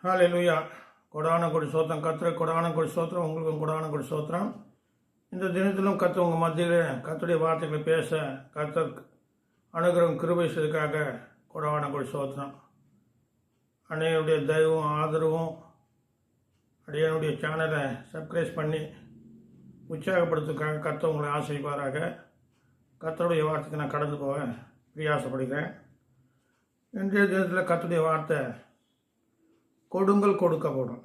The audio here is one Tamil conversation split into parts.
ஹalleluya. கொடான கொடி சோத்திரம் கர்த்தருக்கு கொடான கொடி சோத்திரம், உங்களுக்கும் கொடான கொடி சோத்திரம். இந்த தினத்திலும் கர்த்தர் உங்கள் மத்தியில் கர்த்தருடைய வார்த்தைகளை பேச கர்த்தர் அனுகிரகம் கிருபை செய்ததுக்காக கொடான கொடி சோத்திரம். அன்னையுடைய தயவும் ஆதரவும் அடியனுடைய சேனலை சப்ஸ்கிரைப் பண்ணி உற்சாகப்படுத்துக்காக கர்த்தர் உங்களை ஆசைப்பாராக. கர்த்தருடைய வார்த்தைக்கு நான் கடந்து போக பிரயாசப்படுகிறேன். இன்றைய தினத்தில் கர்த்தருடைய வார்த்தை கொடுங்கள் கொடுக்கப்படும்.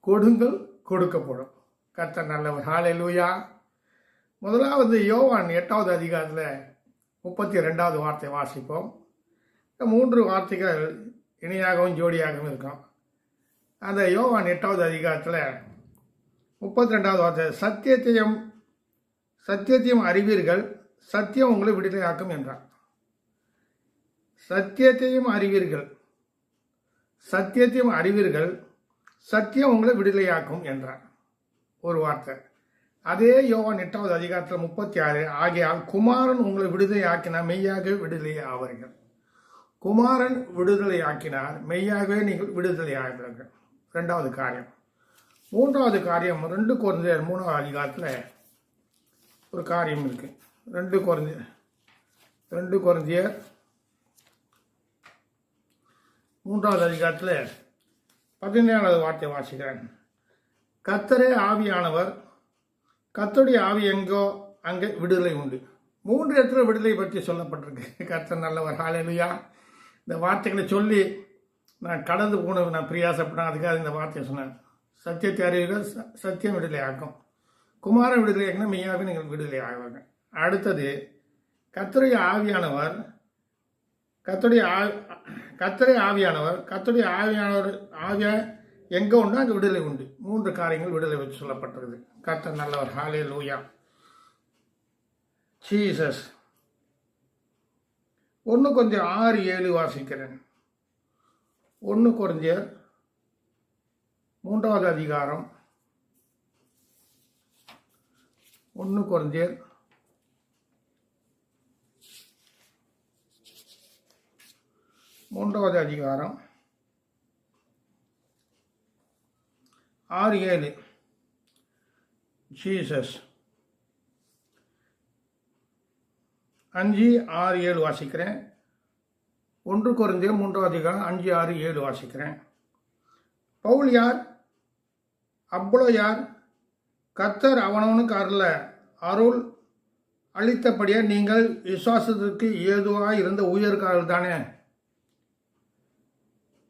கொடுங்கள் கொடுக்கப்படும். கர்த்தர் நல்லவர். ஹல்லேலூயா. முதலாவது யோவான் 8வது அதிகாரத்தில் 32வது வார்த்தை வாசிப்போம். இந்த 3 வார்த்தைகள் இணையாகவும் ஜோடியாகவும் இருக்கும். அந்த யோவான் 8வது அதிகாரத்தில் 32வது வார்த்தை, சத்தியத்தையும் அறிவீர்கள், சத்தியம் உங்களை விடுதலையாக்கும் என்றார். சத்தியத்தையும் அறிவீர்கள், சத்தியம் உங்களை விடுதலையாக்கும் என்றார். ஒரு வார்த்தை. அதே யோவான் 8வது அதிகாரத்தில் 36, ஆகையால் குமாரன் உங்களை விடுதலையாக்கினார், மெய்யாகவே விடுதலை ஆவார்கள். குமாரன் விடுதலை ஆக்கினார், மெய்யாகவே நீங்கள் விடுதலை ஆவார்கள். 2வது காரியம். 3வது காரியம் 2 கொரிந்தியர் 3வது அதிகாரத்தில் ஒரு காரியம் இருக்கு. 2 கொரிந்தியர் 3வது அதிகாரத்தில் 17வது வார்த்தை வாசிக்கிறேன். கர்த்தரே ஆவியானவர், கர்த்தருடைய ஆவி எங்கோ அங்கே விடுதலை உண்டு. 3 இடத்துல விடுதலை பற்றி சொல்லப்பட்டிருக்கு. கர்த்தர் நல்லவர். ஹல்லேலூயா. இந்த வார்த்தைகளை சொல்லி நான் கடந்து போன நான் பிரயாசப்பட்டேன். அதுக்காக இந்த வார்த்தையை சொன்னேன். சத்தியத்தை அறிவீர்கள், சத்தியம் விடுதலை ஆக்கும். குமாரன் விடுதலை ஆக்கினா மெய்யாகவே நீங்கள் விடுதலை ஆகுவாங்க. அடுத்தது கர்த்தருடைய ஆவியானவர், கர்த்தருடைய ஆவியானவர் ஆவியா எங்கே உண்டோ அங்கே விடுதலை உண்டு. 3 காரியங்கள் விடுதலை வச்சு சொல்லப்பட்டிருக்குது. கர்த்தர் நல்லவர். ஹல்லேலூயா. ஜீசஸ். 1 கொரிந்தியர் 6-7 வாசிக்கிறேன். 1 கொரிந்தியர் 3வது அதிகாரம் 1 கொரிந்தியர் 3வது அதிகாரம் 6-7. ஜீசஸ். 5-6-7 வாசிக்கிறேன். 1 கொரிந்தியர் 3வது அதிகாரம் 5-6-7 வாசிக்கிறேன். பவுல் யார்? அப்போலோ யார்? கர்த்தர் அவனவனுக்கு அருள் அளித்தபடியே நீங்கள் விசுவாசத்திற்கு ஏதுவாக இருந்த ஊழியர்கள் தானே.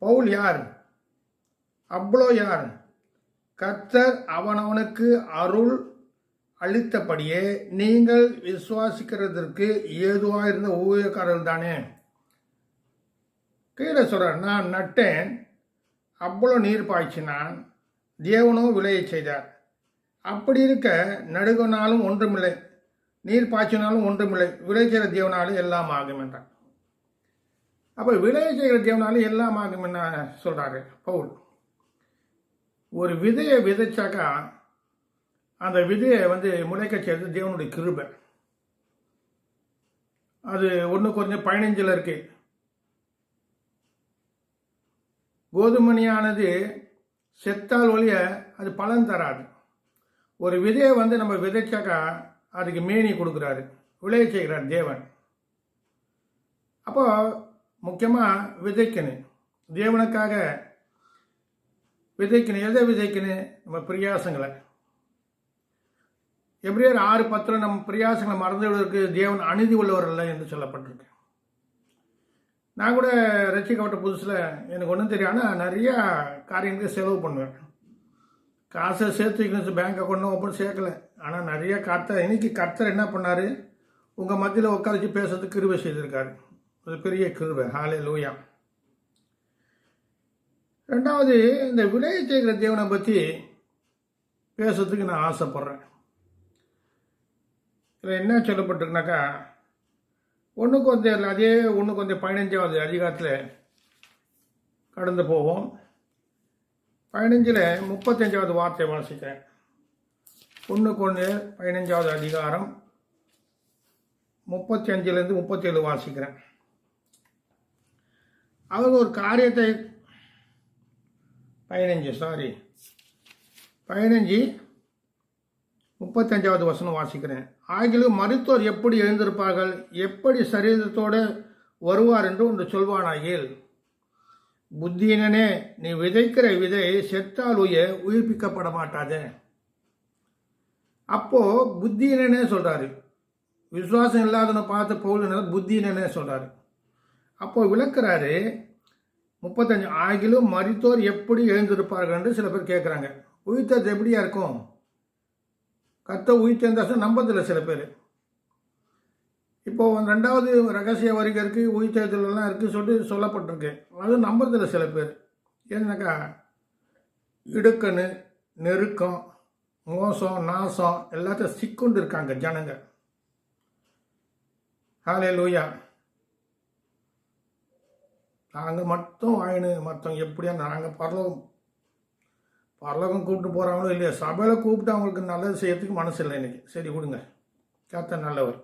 பவுல் யார்? அப்போலோ யார்? கர்த்தர் அவனவனுக்கு அருள் அளித்தபடியே நீங்கள் விசுவாசிக்கிறதற்கு ஏதுவாக இருந்த ஊழியக்காரர்கள் தானே. கீழே சொல்றார், நான் நட்டேன், அப்போலோ நீர் பாய்ச்சினான், தேவனோ விளைய செய்தார். அப்படி இருக்க நடுகனாலும் ஒன்றுமில்லை, நீர் பாய்ச்சினாலும் ஒன்றுமில்லை, விளைச்செய்கிற தேவனாலும் எல்லாம் ஆகும் என்றார். அப்போ விளைய செய்கிற தேவனாலும் எல்லாம் ஆகும் என்ன சொல்றாரு பவுல். ஒரு விதையை விதைச்சாக்கா அந்த விதையை முளைக்க செய்யறது தேவனுடைய கிருபை. அது 1 கொரிந்தியர் 15 இருக்கு. கோதுமணியானது செத்தால் ஒழிய அது பலன் தராது. ஒரு விதையை நம்ம விதைச்சாக்கா அதுக்கு மேனி கொடுக்குறாரு, விளைய செய்கிறார் தேவன். அப்போ முக்கியமாக விதைக்கணும், தேவனுக்காக விதைக்கணும். எதை விதைக்கணும்? நம்ம பிரியாசங்களை. எபிரேயர் 6:10 நம்ம பிரியாசங்களை மறந்துவிடுவதற்கு தேவன் அநீதி உள்ளவர் இல்லை என்று சொல்லப்பட்டிருக்கு. நான் கூட ரட்சிக்கப்பட்ட புதுசில் எனக்கு ஒன்றும் தெரியும், ஆனால் நிறையா காரியங்களுக்கு செலவு பண்ணுவேன். காசை சேர்த்து வைக்கணும், பேங்க் அக்கௌண்ட் ஓப்பன் சேர்க்கலை. ஆனால் நிறைய இன்னைக்கு கர்த்தர் என்ன பண்ணார்? உங்கள் மத்தியில் உட்காந்து பேசுறதுக்கு கிருபை செய்திருக்காரு. அது பெரிய கிருபை. ஹல்லேலூயா. 2வது, இந்த விளைய செய்கிற தேவனை பற்றி பேசுறதுக்கு நான் ஆசைப்படுறேன். இதில் என்ன சொல்லப்பட்டிருக்குனாக்கா 1 கொரிந்தியர் அதே 1 கொரிந்தியர் 15வது அதிகாரத்தில் கடந்து போவோம். 15ல் 35வது வார்த்தை வாசிக்கிறேன். 1 கொரிந்தியர் 15வது அதிகாரம் 35லேருந்து 37 வாசிக்கிறேன். அவங்க ஒரு காரியத்தை 35 வசனம் வாசிக்கிறேன். ஆகிலும் மரித்தோர் எப்படி எழுந்திருப்பார்கள், எப்படி சரீரத்தோடு வருவார் என்று ஒன்று சொல்வானாகில், புத்தியினனே, நீ விதைக்கிற விதை செத்தால் உயிர்ப்பிக்கப்பட மாட்டாதே. அப்போ புத்தியினனே சொல்றாரு, விசுவாசம் இல்லாதவனை பார்த்து பவுல் புத்தியினனே சொல்றாரு. அப்போ விளக்குறாரு 35, ஆகிலும் மரித்தோர் எப்படி எழுந்திருப்பார்கள் என்று சில பேர் கேட்குறாங்க. உயிர்த்தது எப்படியா இருக்கும்? கர்த்தர் உயிர்த்தெழுந்தால் நம்பதில்லை சில பேர். இப்போ 2வது ரகசிய வருகை இருக்குது, உயிர்த்தெழுதலாம் இருக்குது சொல்லிட்டு சொல்லப்பட்டிருக்கு. அது நம்பதில்லை சில பேர். ஏன்னாக்கா இடுக்கணு, நெருக்கம், மோசம், நாசம் எல்லாத்தையும் சிக்கொண்டு இருக்காங்க ஜனங்க. ஹல்லேலூயா. நாங்கள் மட்டும் வாங்கினு மற்றவங்க எப்படியா நாங்கள் பரலோகம் கூப்பிட்டு போகிறாங்களோ இல்லையா, சபையில் கூப்பிட்டு அவங்களுக்கு நல்லது செய்யறதுக்கு மனசு இல்லை இன்னைக்கு. சரி கொடுங்க, கர்த்தர் நல்லவர்.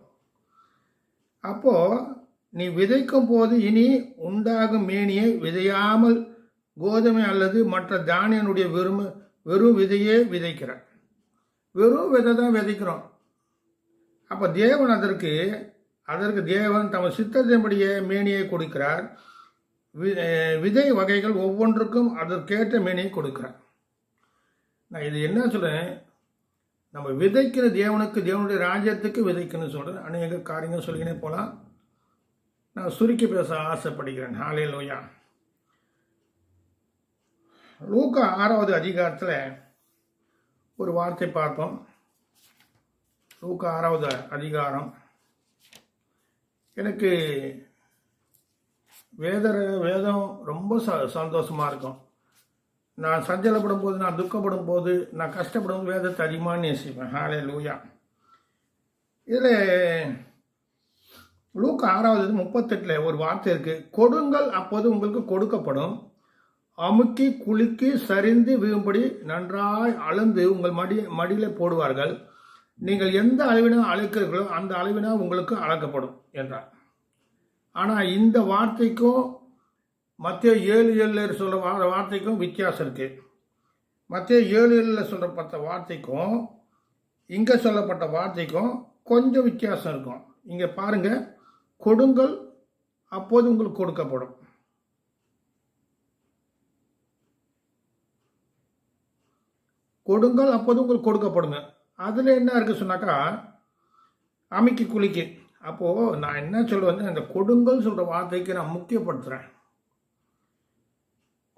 அப்போது நீ விதைக்கும் போது இனி உண்டாகும் மேனியை விதையாமல் கோதுமை அல்லது மற்ற தானியனுடைய வெறும் விதையே விதைக்கிறார். வெறும் விதை தான் விதைக்கிறோம். அப்போ தேவன் அதற்கு தேவன் தமது சித்தத்தின்படியே மேனியை கொடுக்கிறார். விதை வகைகள் ஒவ்வொன்றுக்கும் அதற்கேற்ற மேனியை கொடுக்கிறார். நான் இது என்ன சொல்கிறேன், நம்ம விதைக்கிற தேவனுடைய ராஜ்யத்துக்கு விதைக்கணும்னு சொல்கிறேன். அநேக காரியங்கள் சொல்லிக்கினே போகலாம். நான் சுருக்கி பேச ஆசைப்படுகிறேன். ஹல்லேலூயா. லூக்கா 6வது அதிகாரத்தில் ஒரு வார்த்தை பார்ப்போம். லூக்கா 6வது அதிகாரம். எனக்கு வேதம் ரொம்ப சந்தோஷமாக இருக்கும். நான் சஞ்சலப்படும் போது, நான் துக்கப்படும் போது, நான் கஷ்டப்படும் போது வேதத்தை அதிகமாக நேசிப்பேன். ஹல்லேலூயா. இதில் லூக்கா 6:38 ஒரு வார்த்தை இருக்குது. கொடுங்கள், அப்போது உங்களுக்கு கொடுக்கப்படும், அமுக்கி குலுக்கி சரிந்து வீழும்படி நன்றாய் அளந்து உங்கள் மடியில் போடுவார்கள், நீங்கள் எந்த அளவினால் அழைக்கிறீர்களோ அந்த அளவினால் உங்களுக்கு அளக்கப்படும் என்றார். ஆனால் இந்த வார்த்தைக்கும் மத்தேயு 7:7 சொல்கிற வார்த்தைக்கும் வித்தியாசம் இருக்குது. மத்தேயு 7:7 சொல்லப்பட்ட வார்த்தைக்கும் இங்கே சொல்லப்பட்ட வார்த்தைக்கும் கொஞ்சம் வித்தியாசம் இருக்கும். இங்கே பாருங்கள், கொடுங்கள் அப்போது உங்களுக்கு கொடுக்கப்படும். கொடுங்கள் அப்போது உங்களுக்கு கொடுக்கப்படுங்க. அதில் என்ன இருக்குது சொன்னாக்கா, அமுக்கி குலுக்கி. அப்போது நான் என்ன சொல்லுவேன், இந்த கொடுங்கள் சொல்கிற வார்த்தைக்கு நான் முக்கியப்படுத்துகிறேன்.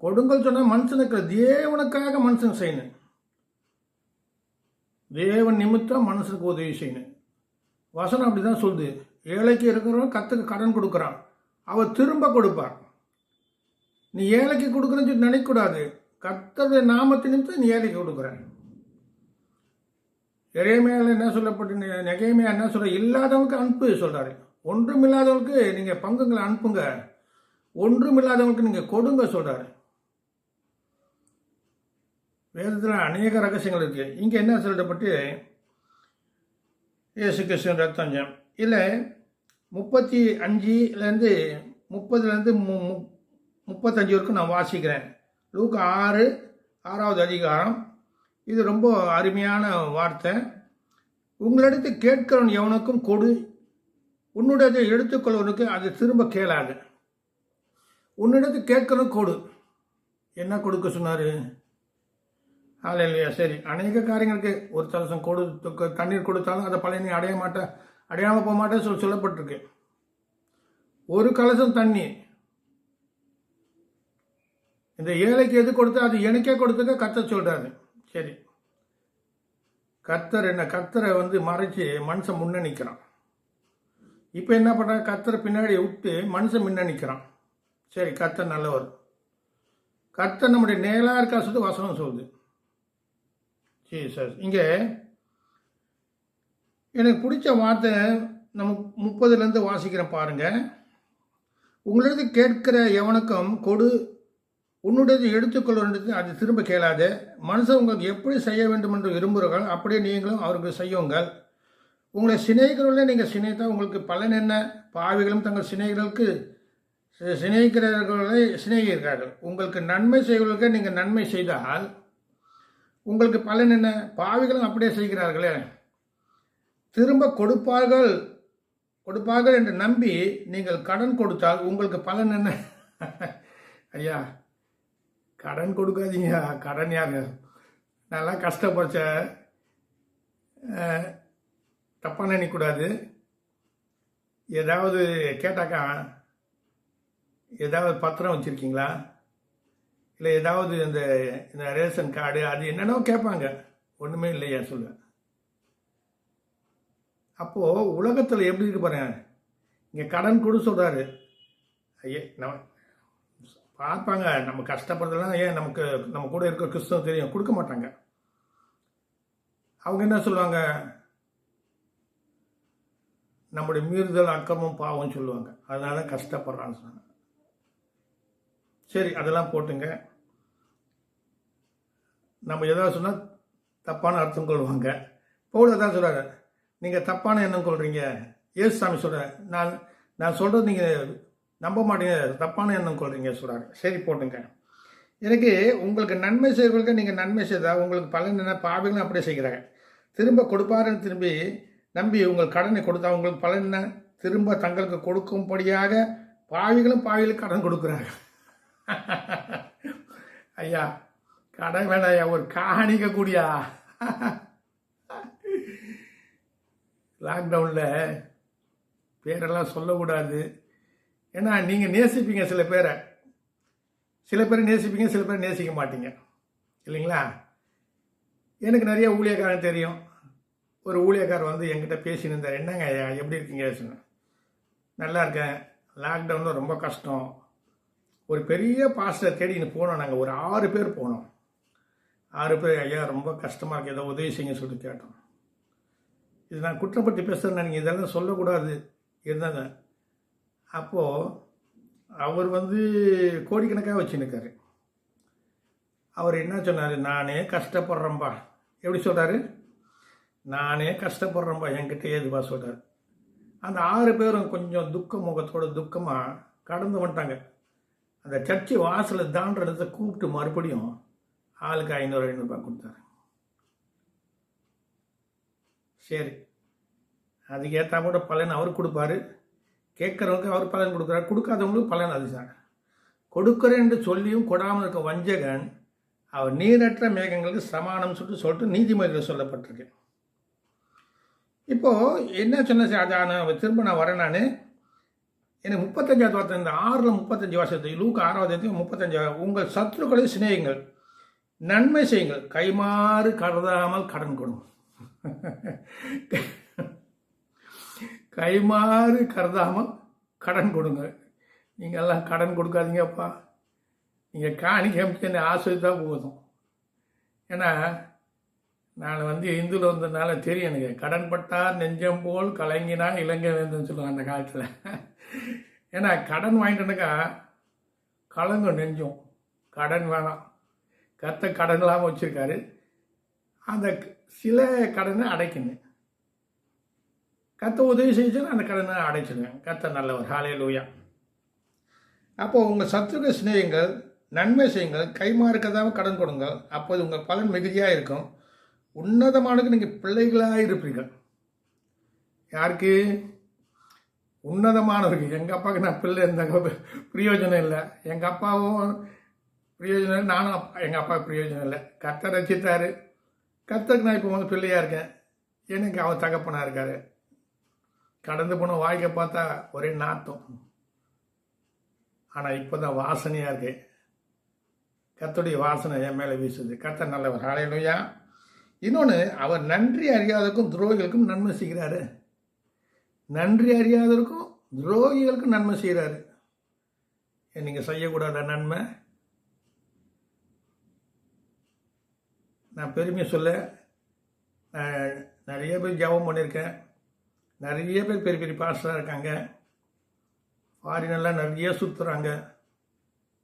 கொடுங்கள் சொன்னால் மனுஷனுக்கு தேவனுக்காக மனுஷன் செய்யணும். தேவன் நிமித்தம் மனுஷனுக்கு உதவி செய்யணும். வசனம் அப்படி தான் சொல்லுது. ஏழைக்கு இருக்கிறவன் கர்த்தருக்கு கடன் கொடுக்குறான், அவர் திரும்ப கொடுப்பார். நீ ஏழைக்கு கொடுக்குறேன்னு சொல்லி நினைக்கக்கூடாது. கர்த்தருடைய நாமத்தை நிமித்தம் நீ ஏழைக்கு கொடுக்குற. எரேமியாவில் என்ன சொல்லப்பட்டு, நெகேமியா என்ன சொல்ற, இல்லாதவனுக்கு அனுப்பு சொல்றாரு. ஒன்றும் இல்லாதவனுக்கு நீங்கள் பங்குங்களை அனுப்புங்க, ஒன்றும் இல்லாதவனுக்கு நீங்கள் கொடுங்க சொல்றாரு. வேதத்தில் அநேக ரகசியங்கள் இருக்கு. இங்கே என்ன சொல்லப்பட்டு, இயேசு கிறிஸ்துவின் ரத்தம் இல்லை 35 30 35 வரைக்கும் நான் வாசிக்கிறேன். லூக்கா 6வது அதிகாரம். இது ரொம்ப அருமையான வார்த்தை. உங்களிடத்து கேட்கிறவன் எவனுக்கும் கொடு, உன்னுடைய எடுத்துக்கொள்வனுக்கு அது திரும்ப கேளாது. உன்னிடத்து கேட்கிறவன் கொடு. என்ன கொடுக்க சொன்னார்? ஹல்லேலூயா. சரி, அநேக காரியங்களுக்கு ஒரு தலசம் தண்ணீர் கொடுத்தாலும் அதை பழைய நீ அடையாமல் போக மாட்டேன்னு சொல்லப்பட்டிருக்கு. ஒரு கலசம் தண்ணி இந்த ஏழைக்கு எது கொடுத்தா அது எனக்கே கொடுத்துக்க கர்த்தர் சொல்றாரு. சரி, கர்த்தரை மறைச்சு மனுஷன் முன்ன நிற்கிறான். இப்போ என்ன பண்ணுறாங்க, கர்த்தரை பின்னாடி விட்டு மனுஷன் முன்ன நிற்கிறான். சரி, கர்த்தர் நல்லவர். கர்த்தர் நம்முடைய நேலாக இருக்கா சொல்லிட்டு வசனம் சொல்லுது. சரி சார், இங்கே எனக்கு பிடிச்ச வார்த்தை நம்ம 30 வாசிக்கிறேன் பாருங்க. உங்களிடத்து கேட்கிற எவனுக்கும் கொடு, உன்னுடைய எடுத்துக்கொள்வது அது திரும்ப கேளாது. மனுஷன் உங்களுக்கு எப்படி செய்ய வேண்டும் என்று விரும்புகிறீர்கள் அப்படியே நீங்களும் அவருக்கு செய்யுங்கள். உங்களை சிநேகிகளுள்ள நீங்கள் சிநேகித்தால் உங்களுக்கு பலன் என்ன? பாவிகளும் தங்கள் சிநேகிகளுக்கு சிநேகிக்கிறவர்களை சிநேகிக்கிறார்கள். உங்களுக்கு நன்மை செய்வர்களுக்கு நீங்கள் நன்மை செய்தால் உங்களுக்கு பலன் என்ன? பாவிகளும் அப்படியே செய்கிறார்களே. திரும்ப கொடுப்பார்கள் என்று நம்பி நீங்கள் கடன் கொடுத்தால் உங்களுக்கு பலன் என்ன? ஐயா, கடன் கொடுக்காதீங்க. கடன் யாரு? நல்லா கஷ்டப்பட்ட, தப்பாக நினைக்கக்கூடாது. ஏதாவது கேட்டாக்கா, ஏதாவது பத்திரம் வச்சுருக்கீங்களா, இல்லை ஏதாவது இந்த ரேஷன் கார்டு அது என்னென்னோ கேட்பாங்க. ஒன்றுமே இல்லையா சொல்ல. அப்போது உலகத்தில் எப்படி இருக்கு பாருங்க. இங்கே கடன் கொடு சொல்கிறாரு. ஐயே, நம்ம பார்ப்பாங்க நம்ம கஷ்டப்படுறதுலாம். ஏன் நம்ம கூட இருக்கிற கிறிஸ்தவம் தெரியும், கொடுக்க மாட்டாங்க. அவங்க என்ன சொல்லுவாங்க? நம்முடைய மீறுதல் அக்கிரமம் பாவம் சொல்லுவாங்க. அதனால தான் கஷ்டப்படுறான்னு சொன்னாங்க. சரி, அதெல்லாம் போட்டுங்க. நம்ம எதாவது சொன்னால் தப்பான அர்த்தம் கொள்வாங்க. பவுல் தான் சொல்கிறாரு, நீங்கள் தப்பான எண்ணம் கொள்கிறீங்க. இயேசுசாமி சொல்கிறார், நான் சொல்கிறது நீங்கள் நம்ப மாட்டீங்க, தப்பான எண்ணம் கொள்கிறீங்க சொல்கிறாரு. சரி, போட்டுங்க. எனக்கு உங்களுக்கு நன்மை செய்வர்களுக்கு நீங்கள் நன்மை செய்தால் உங்களுக்கு பலன் என்ன? பாவிகளும் அப்படியே செய்கிறாங்க. திரும்ப கொடுப்பாருன்னு திரும்பி நம்பி உங்கள் கடனை கொடுத்தா உங்களுக்கு பலன் என்ன? திரும்ப தங்களுக்கு கொடுக்கும்படியாக பாவிகளும் கடன் கொடுக்குறாங்க. ஐயா, கடன் வேணாம் ஐயா, ஒரு காணிக்க கூடியா. லாக்டவுனில் பேரெல்லாம் சொல்லக்கூடாது. ஏன்னா நீங்கள் நேசிப்பீங்க சில பேரை நேசிப்பீங்க, சில பேர் நேசிக்க மாட்டீங்க இல்லைங்களா? எனக்கு நிறைய ஊழியக்காரன் தெரியும். ஒரு ஊழியக்காரர் வந்து என்கிட்ட பேசின்னு இருந்தார். என்னங்க ஐயா, எப்படி இருக்கீங்க சொன்னேன். நல்லா இருக்கேன். லாக்டவுனில் ரொம்ப கஷ்டம். ஒரு பெரிய பாஸ்டர் தேடின்னு போனோம். நாங்கள் ஒரு 6 பேர் போனோம். 6 பேர், ஐயா ரொம்ப கஷ்டமாக இருக்குது, ஏதோ உதவி செய்யுங்க சொல்லிட்டு கேட்டோம். இது நான் குற்றப்பட்டு பேசுகிறேன், நீங்கள் இதெல்லாம் சொல்லக்கூடாது இருந்தாங்க. அப்போது அவர் வந்து கோடிக்கணக்காக வச்சுருக்காரு. அவர் என்ன சொன்னார்? நானே கஷ்டப்படுறேன்பா. எப்படி சொல்கிறாரு? நானே கஷ்டப்படுறேன்பா, என்கிட்ட ஏதுப்பா சொல்கிறார். அந்த 6 பேரும் கொஞ்சம் துக்கமாக கடந்து வந்துட்டாங்க. அந்த சர்ச்சு வாசலில் தாண்டத்தை கூப்பிட்டு மறுபடியும் ஆளுக்கு 500 ரூபாய் கொடுத்தாரு. சரி, அதுக்கு ஏற்ற கூட பலன் அவர் கொடுப்பாரு. கேட்குறவங்க அவர் பலன் கொடுக்குறாரு, கொடுக்காதவங்களுக்கு பலன் அதுதான். கொடுக்குறேன் என்று சொல்லியும் கொடாமல் இருக்க வஞ்சகன் அவர் நீரற்ற மேகங்களுக்கு சமானம் சொல்லிட்டு நீதிமொழியில் சொல்லப்பட்டிருக்கு. இப்போது என்ன சொன்ன அதான் திரும்ப நான் வரேன். நான் எனக்கு 35வது வார்த்தை, இந்த 6:35 வருஷத்தை லூக்கா 6வது 35, உங்கள் சத்துருக்களை சிநேகிங்கள், நன்மை செய்யுங்கள், கைமாறு கருதாமல் கடன் கொடுங்க. கைமாறு கருதாமல் கடன் கொடுங்க. நீங்கள் எல்லாம் கடன் கொடுக்காதீங்கப்பா. நீங்கள் காணிக்க என்னை ஆசிரியத்தா போதும். ஏன்னா நான் வந்து இந்துவில் வந்ததுனால தெரியும் எனக்கு. கடன் பட்டார் நெஞ்சம் போல் கலங்கினா இலங்கை வேந்துன்னு சொல்லுவாங்க அந்த காலத்தில். ஏன்னா கடன் வாங்கிட்டோன்னாக்கா கலங்கும் நெஞ்சம். கடன் வேணாம். கடன் இல்லாமல் வச்சுருக்காரு. அந்த சில கடனை அடைக்கணும். உதவி செய்யுச்சுன்னா அந்த கடனை அடைச்சிடுவேன். நல்லவர். ஹல்லேலூயா. அப்போது உங்கள் சத்துருக்க சிநேகிங்கள், நன்மை செய்யுங்கள், கைமாறுக்கதான் கடன் கொடுங்கள், அப்போது உங்கள் பலன் மிகுதியாக இருக்கும். உன்னதமானது நீங்கள் பிள்ளைகளாக இருப்பீர்கள். யாருக்கு? உன்னதமானவருக்கு. எங்கள் அப்பாவுக்கு நான் பிள்ளை இருந்தாங்க பிரயோஜனம் இல்லை. எங்கள் அப்பாவும் பிரயோஜனம் இல்லை, நானும் எங்கள் அப்பாவுக்கு பிரயோஜனம் இல்லை. கர்த்தர் ரசித்தார். கர்த்தருக்கு நான் இப்போ வந்து பிள்ளையாக இருக்கேன். எனக்கு அவர் தகப்பனாக இருக்கார். கடந்து போன வாழ்க்கை பார்த்தா ஒரே நாத்தம். ஆனால் இப்போ தான் வாசனையாக இருக்கு. கர்த்தருடைய வாசனை என் மேலே வீசுது. கர்த்தர் நல்லவர். ஹல்லேலூயா. இன்னொன்று, அவர் நன்றி அறியாதவருக்கும் துரோகிகளுக்கும் நன்மை செய்கிறாரு. நன்றி அறியாதவருக்கும் துரோகிகளுக்கும் நன்மை செய்கிறாரு. நீங்கள் செய்யக்கூடாத நன்மை. நான் பெருமையை சொல்ல, நிறைய பேர் ஜெபம் பண்ணியிருக்கேன். நிறைய பேர் பெரிய பெரிய பாஸ்டராக இருக்காங்க. ஃபாரினெல்லாம் நிறைய சுற்றுறாங்க.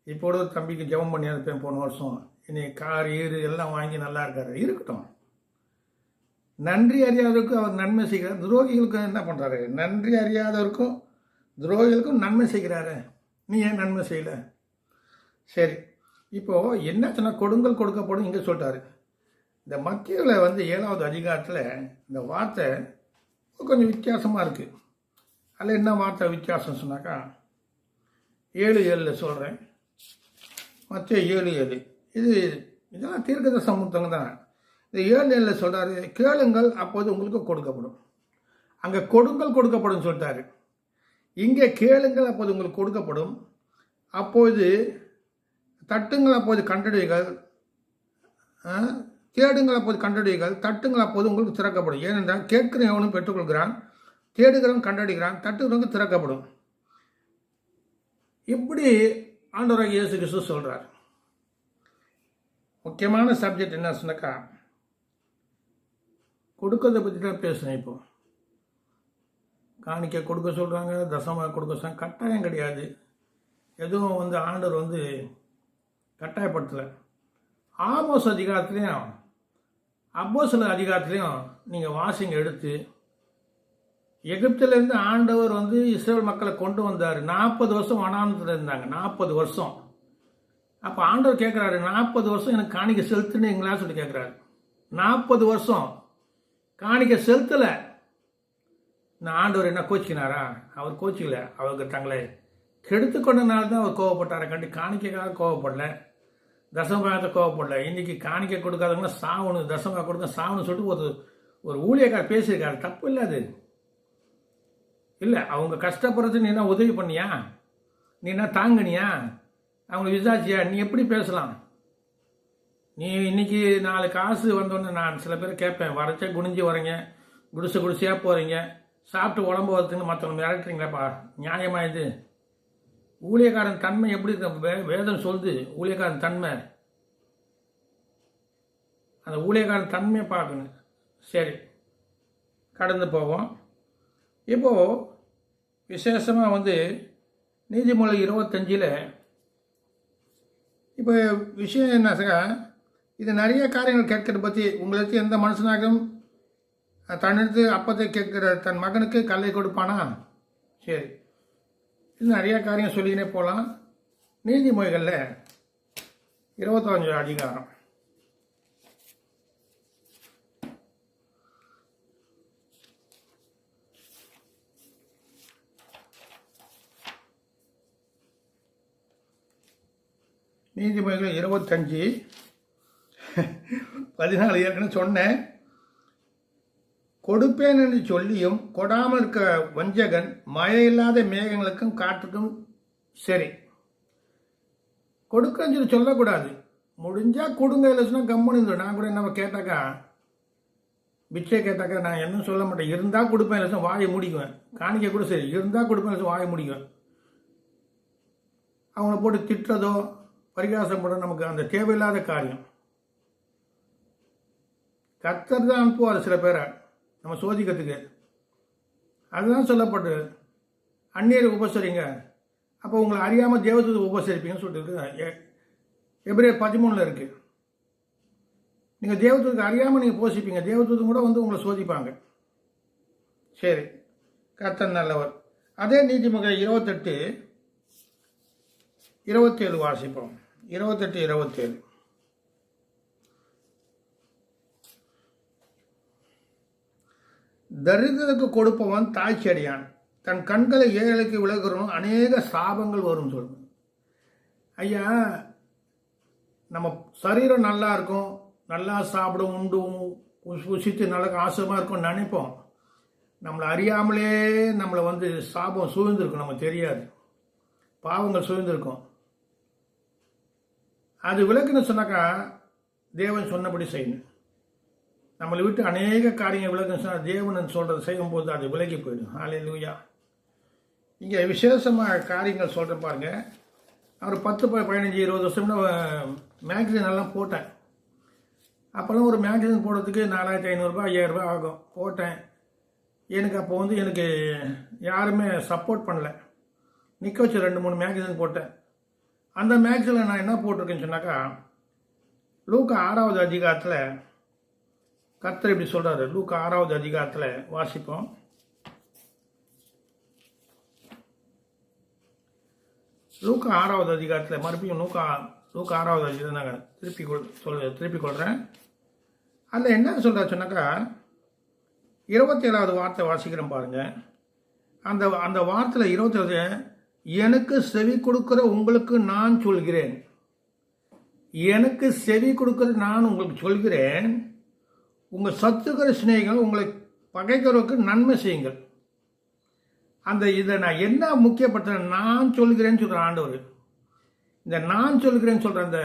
இப்போது ஒரு தம்பிக்கு ஜெபம் பண்ணி அனுப்பேன் போன வருஷம். இனி கார் ஏறு எல்லாம் வாங்கி நல்லா இருக்காரு. இருக்கட்டும். நன்றி அறியாதவருக்கும் அவர் நன்மை செய்கிறார். துரோகிகளுக்கும் என்ன பண்ணுறாரு? நன்றி அறியாதவருக்கும் துரோகிகளுக்கும் நன்மை செய்கிறாரு. நீ ஏன் நன்மை செய்யலை? சரி, இப்போது என்னாச்சுன்னா கொடுங்கள் கொடுக்கப்படும் இங்கே சொல்லிட்டாரு. இந்த மத்தியில் 7வது அதிகாரத்தில் இந்த வார்த்தை கொஞ்சம் வித்தியாசமாக இருக்குது. அதில் என்ன வார்த்தை வித்தியாசம் சொன்னாக்கா 7:7 சொல்கிறேன். மத்திய 7:7 இதெல்லாம் தீர்க்கதரிசன புத்தகம் தான். இந்த 7:7 சொல்கிறாரு, கேளுங்கள் அப்போது உங்களுக்கு கொடுக்கப்படும். அங்கே கொடுங்கள் கொடுக்கப்படும் சொல்லிட்டாரு. இங்கே கேளுங்கள் அப்போது உங்களுக்கு கொடுக்கப்படும், அப்போது தட்டுங்கள் அப்போது கண்டடைகள், தேடுங்கள் அப்போது கண்டடைகள், தட்டுங்கள் அப்போது உங்களுக்கு திறக்கப்படும். ஏனென்றால் கேட்கிற எவனும் பெற்றுக்கொள்கிறான், தேடுகிறவன் கண்டடைகிறான், தட்டுகிறவனுக்கு திறக்கப்படும். இப்படி ஆண்டவராகிய இயேசு கிறிஸ்து சொல்கிறார். முக்கியமான சப்ஜெக்ட் என்ன சொன்னாக்கா கொடுக்கறதை பற்றி தான் பேசுகிறேன். இப்போ காணிக்கை கொடுக்க சொல்கிறாங்க, தசமாக கொடுக்க சொல்கிறாங்க. கட்டாயம் கிடையாது. எதுவும் ஆண்டவர் கட்டாயப்படுத்தலை. ஆமோஸ் அதிகாரத்துலேயும் அப்போஸ்தலர் அதிகாரத்துலேயும் நீங்கள் வாசிங்க எடுத்து, எகிப்திலேருந்து ஆண்டவர் இஸ்ரேல் மக்களை கொண்டு வந்தார். 40 வருஷம் வனாந்தரத்தில் இருந்தாங்க. 40 வருஷம். அப்போ ஆண்டவர் கேட்குறாரு, 40 வருஷம் எனக்கு காணிக்கை செலுத்துனீங்களா சொல்லி கேட்குறாரு. 40 வருஷம் காணிக்கை செலுத்தலை. நான் ஆண்டவர் என்ன கோச்சிக்கினாரா? அவர் கோச்சிக்கல. அவருக்கு தங்களை கெடுத்து கொண்டனால தான் அவர் கோவப்பட்டாரை கண்டு காணிக்கைக்காக கோவப்படல, தசமபாகத்தை கோவப்படல. இன்னைக்கு காணிக்கை கொடுக்காதவங்களாம் சாவணும், தசமாக கொடுக்க சாவணும்னு சொல்லிட்டு ஒரு ஊழியக்கார பேசியிருக்காரு. தப்பு இல்லை, அது இல்லை. அவங்க கஷ்டப்படுறது நீ என்ன உதவி பண்ணியா? நீ என்ன தாங்கினியா? அவங்களை விசாரிச்சியா? நீ எப்படி பேசலாம்? நீ இன்னைக்கு 4 காசு வந்தோடனே நான் சில பேர் கேட்பேன், வரச்சா குனிஞ்சு வரீங்க, குடிசையாக போகிறீங்க, சாப்பிட்டு உடம்பு வரத்துன்னு மற்றவங்க மிரட்டுறீங்களாப்பா? நியாயமா இது? ஊழியக்காரன் தன்மை எப்படி வேதம் சொல்லுது? ஊழியக்காரன் தன்மை, அந்த ஊழியக்காரன் தன்மையை பார்க்கணும். சரி, கடந்து போவோம். இப்போது விசேஷமாக நீதிமொழி 25 இப்போ விஷயம் என்ன, இது நிறைய காரியங்கள் கேட்கறத பற்றி. உங்களுக்கு எந்த மனுஷனாகவும் தன்னெடுத்து அப்பத்தை கேட்கிற தன் மகனுக்கு கல்லை கொடுப்பானா? சரி, இது நிறைய காரியம் சொல்லிக்கினே போகலாம். நீதிமொழிகளில் 25 அதிகாரம் நீதிமொழிகள் 25:14 ஏற்கனவே சொன்னேன். கொடுப்பேன் என்று சொல்லியும் கொடாமல் இருக்க வஞ்சகன் மழையில்லாத மேகங்களுக்கும் காற்றுக்கும் சரி. கொடுக்கன்னு சொல்லி சொல்லக்கூடாது. முடிஞ்சால் கொடுங்க, இல்லைன்னா கம்முன்னு இருந்தோம். நான் கூட என்ன கேட்டாக்கா, பிச்சை கேட்டாக்கா நான் என்ன சொல்ல மாட்டேன். இருந்தால் கொடுப்பேன், இல்லைன்னா வாயை முடிக்குவேன். காணிக்க கூட சரி, இருந்தால் கொடுப்பேன், இல்லைன்னா வாயை முடிக்குவேன். அவங்கள போட்டு திட்டுறதோ பரிகாசம் பண்ண நமக்கு அந்த தேவையில்லாத காரியம். கர்த்தர் தான் அனுப்புவார் சில பேரை நம்ம சோதிக்கிறதுக்கு. அதுதான் சொல்லப்பட்டு அந்நியரை உபசரிங்க, அப்போ உங்களை அறியாமல் தேவதூதத்தை உபசரிப்பீங்கன்னு சொல்லிட்டு எபிரேயர் 13 இருக்கு. நீங்கள் தேவதூதத்துக்கு அறியாமல் நீங்கள் போசிப்பீங்க, தேவதூதம் கூட உங்களை சோதிப்பாங்க. சரி, கர்த்தர் நல்லவர். அதே நீதிமொழி 28:27 வாசிப்போம். 28:27. தரித்திரருக்கு கொடுப்பவன் தாய்ச்சி அடையான், தன் கண்களை ஏழைக்கு விலகுறவன் அநேக சாபங்கள் வரும் சொல்லு. ஐயா, நம்ம சரீரம் நல்லா இருக்கும், நல்லா சாப்பிடும், உண்டும் புசித்து நல்லா ஆசமாக இருக்கும் நினைப்போம். நம்மளை அறியாமலே நம்மளை சாபம் சூழ்ந்திருக்கும், நமக்கு தெரியாது. பாவங்கள் சூழ்ந்திருக்கும். அது விளக்குன்னு சொன்னாக்கா தேவன் சொன்னபடி செய்யணும். நம்மளை விட்டு அநேக காரியங்கள் விளக்குன்னு சொன்னால் தேவன் சொல்கிறத செய்யும்போது அது விலகி போயிடும். ஹல்லேலூயா. இங்கே விசேஷமாக காரியங்கள் சொல்கிறேன் பாருங்க. ஒரு 10, 15, 20 வருஷம்னா மேக்சின் எல்லாம் போட்டேன். அப்போல்லாம் ஒரு மேக்சின் போடுறதுக்கு 4500 ரூபாய் 5000 ரூபாய் ஆகும். போட்டேன். எனக்கு அப்போ எனக்கு யாருமே சப்போர்ட் பண்ணல. நிற்க வச்சு 2-3 மேக்சின் போட்டேன். அந்த மேக்சினில் நான் என்ன போட்டிருக்கேன்னு சொன்னாக்கா, லூக்கா 6வது அதிகாரத்தில் கர்த்தர் இப்படி சொல்கிறாரு. லூக்கா 6வது அதிகாரத்தில் வாசிப்போம். லூக்கா 6வது அதிகாரத்தில் மறுபடியும் லூக்கா 6வது அதிகாரத்தை நாங்கள் திருப்பிக் கொள்கிறேன். அதில் என்ன சொல்கிறார் சொன்னாக்கா 27வது வார்த்தை வாசிக்கிறேன் பாருங்கள். அந்த வார்த்தையில் 27 எனக்கு செவி கொடுக்கிற உங்களுக்கு நான் சொல்கிறேன், எனக்கு செவி கொடுக்கிற நான் உங்களுக்கு சொல்கிறேன், உங்கள் சத்துக்கிற சிநேகிகள் உங்களை பகைக்கிறவருக்கு நன்மை செய்யுங்கள். இதை நான் என்ன முக்கியப்படுத்துகிறேன், நான் சொல்கிறேன்னு சொல்கிற ஆண்டவர். இந்த நான் சொல்கிறேன்னு சொல்கிற அந்த